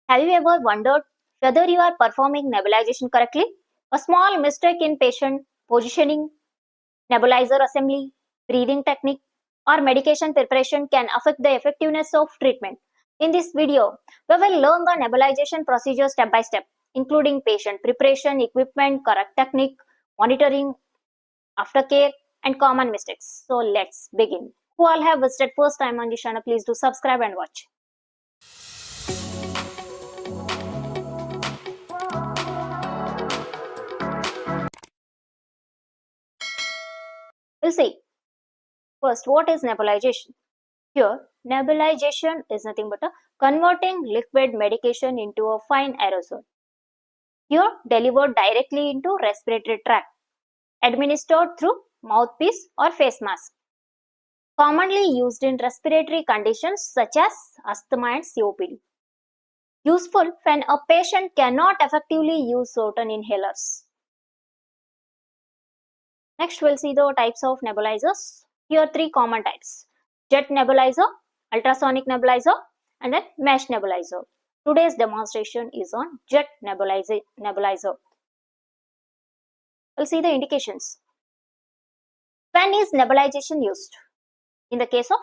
Have you ever wondered whether you are performing nebulization correctly? A small mistake in patient positioning, nebulizer assembly, breathing technique, or medication preparation can affect the effectiveness of treatment. In this video, we will learn the nebulization procedure step by step, including patient preparation, equipment, correct technique, monitoring, aftercare, and common mistakes. So let's begin. Who all have visited first time on this channel, please do subscribe and watch. We'll see. First, what is nebulization? Here, nebulization is nothing but a converting liquid medication into a fine aerosol. Here, delivered directly into respiratory tract, administered through mouthpiece or face mask. Commonly used in respiratory conditions such as asthma and COPD. Useful when a patient cannot effectively use certain inhalers. Next, we'll see the types of nebulizers. Here are three common types: jet nebulizer, ultrasonic nebulizer, and then mesh nebulizer. Today's demonstration is on jet nebulizer. We'll see the indications. When is nebulization used? In the case of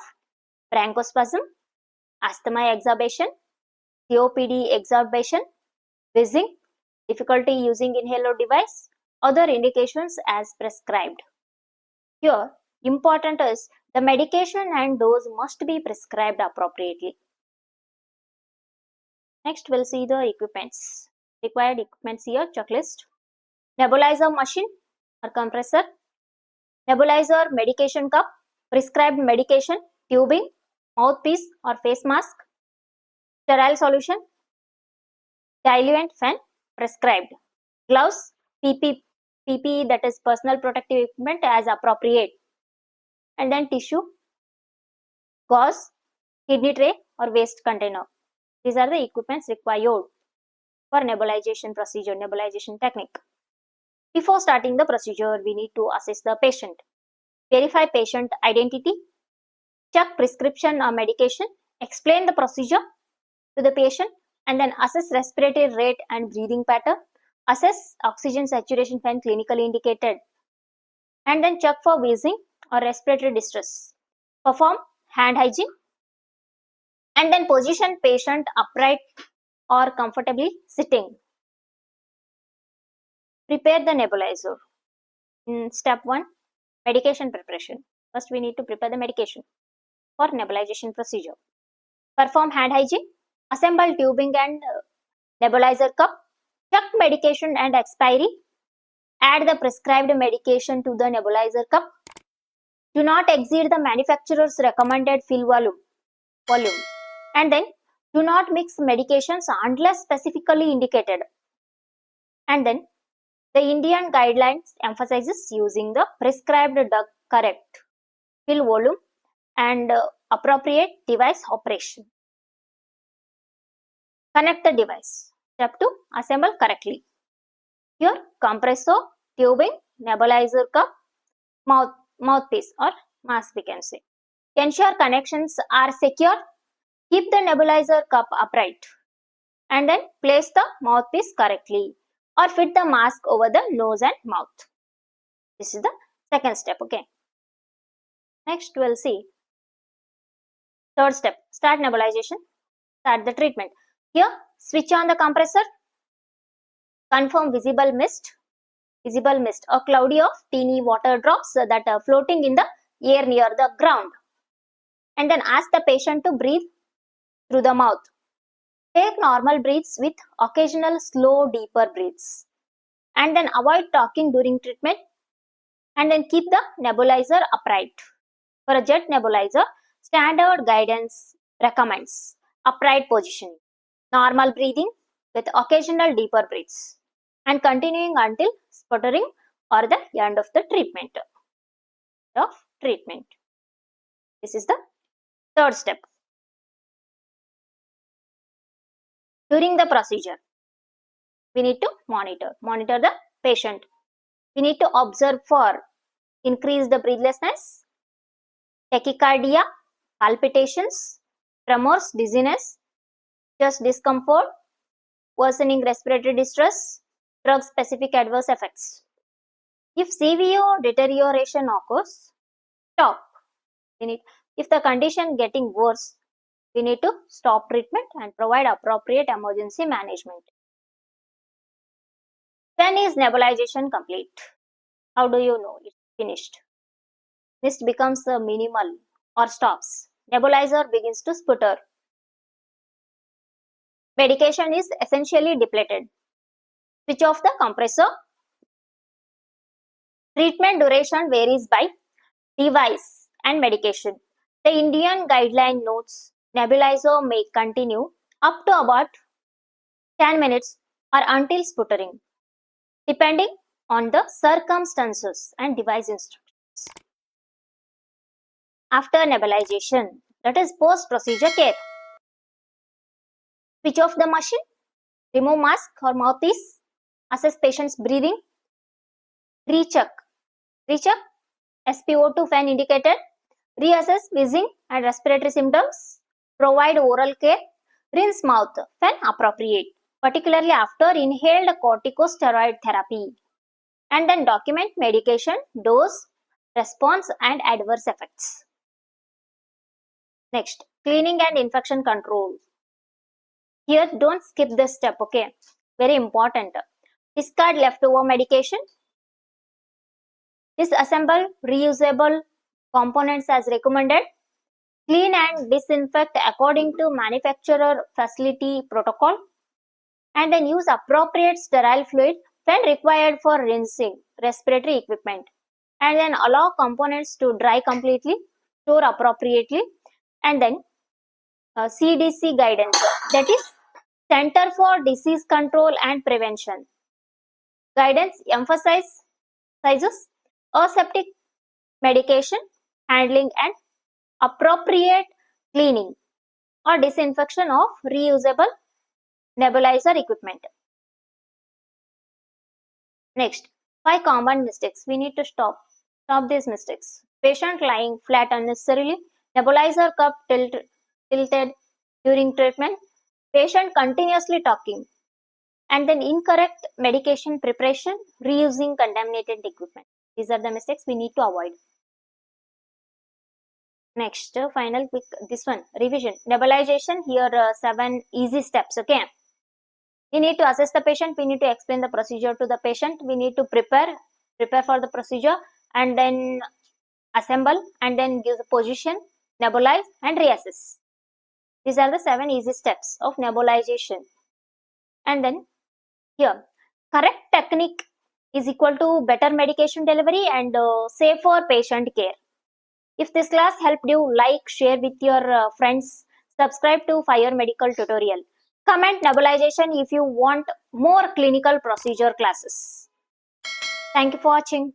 bronchospasm, asthma exacerbation, COPD exacerbation, wheezing, difficulty using inhaler device, other indications as prescribed. Here, important is the medication and dose must be prescribed appropriately. Next, we'll see the equipments. Required equipments here, checklist. Nebulizer machine or compressor, nebulizer medication cup, prescribed medication, tubing, mouthpiece or face mask, sterile solution, diluent when prescribed, gloves, PPE, that is personal protective equipment as appropriate, and then tissue, gauze, kidney tray or waste container. These are the equipments required for nebulization procedure, nebulization technique. Before starting the procedure, we need to assess the patient, verify patient identity, check prescription or medication, explain the procedure to the patient, and then assess respiratory rate and breathing pattern, assess oxygen saturation when clinically indicated, and then check for wheezing or respiratory distress. Perform hand hygiene, and then position patient upright or comfortably sitting. Prepare the nebulizer. In step 1, medication preparation. First, we need to prepare the medication for nebulization procedure. Perform hand hygiene, assemble tubing and nebulizer cup, check medication and expiry, add the prescribed medication to the nebulizer cup. Do not exceed the manufacturer's recommended fill volume, and then do not mix medications unless specifically indicated. And then the Indian guidelines emphasizes using the prescribed correct fill volume and appropriate device operation. Connect the device. Step 2, assemble correctly. Here, compressor, tubing, nebulizer cup, mouthpiece or mask we can say. Ensure connections are secure. Keep the nebulizer cup upright, and then place the mouthpiece correctly or fit the mask over the nose and mouth. This is the second step. Okay. Next, we'll see third step. Start nebulization. Start the treatment. Here, switch on the compressor. Confirm visible mist, a cloudy of teeny water drops that are floating in the air near the ground. And then ask the patient to breathe through the mouth. Take normal breaths with occasional slow, deeper breaths. And then avoid talking during treatment. And then keep the nebulizer upright. For a jet nebulizer, standard guidance recommends upright positioning, normal breathing with occasional deeper breaths, and continuing until sputtering or the end of the treatment. This is the third step. During the procedure, we need to monitor the patient. We need to observe for increased breathlessness, tachycardia, palpitations, tremors, dizziness, chest discomfort, worsening respiratory distress, drug-specific adverse effects. If CVO deterioration occurs, stop. If the condition getting worse, we need to stop treatment and provide appropriate emergency management. When is nebulization complete? How do you know it's finished? Mist becomes minimal or stops. Nebulizer begins to sputter. Medication is essentially depleted. Switch off the compressor. Treatment duration varies by device and medication. The Indian guideline notes nebulizer may continue up to about 10 minutes or until sputtering, depending on the circumstances and device instructions. After nebulization, that is post-procedure care. Switch off the machine, remove mask or mouthpiece, assess patient's breathing, recheck SpO2 when indicated, reassess wheezing and respiratory symptoms, provide oral care, rinse mouth when appropriate, particularly after inhaled corticosteroid therapy, and then document medication, dose, response and adverse effects. Next, cleaning and infection control. Here, don't skip this step, okay? Very important. Discard leftover medication. Disassemble reusable components as recommended. Clean and disinfect according to manufacturer facility protocol. And then use appropriate sterile fluid when required for rinsing respiratory equipment. And then allow components to dry completely, store appropriately. And then CDC guidance, that is Center for Disease Control and Prevention. Guidance emphasizes aseptic medication handling and appropriate cleaning or disinfection of reusable nebulizer equipment. Next, 5 common mistakes. We need to stop these mistakes. Patient lying flat unnecessarily, nebulizer cup tilted during treatment, patient continuously talking, and then incorrect medication preparation, reusing contaminated equipment. These are the mistakes we need to avoid. Next, final quick, this one, revision. Nebulization, here 7 easy steps, okay? We need to assess the patient, we need to explain the procedure to the patient, we need to prepare for the procedure, and then assemble, and then give the position, nebulize, and reassess. These are the 7 easy steps of nebulization. And then here, correct technique is equal to better medication delivery and safer patient care. If this class helped you, like, share with your friends, subscribe to Fire Medical Tutorial. Comment nebulization if you want more clinical procedure classes. Thank you for watching.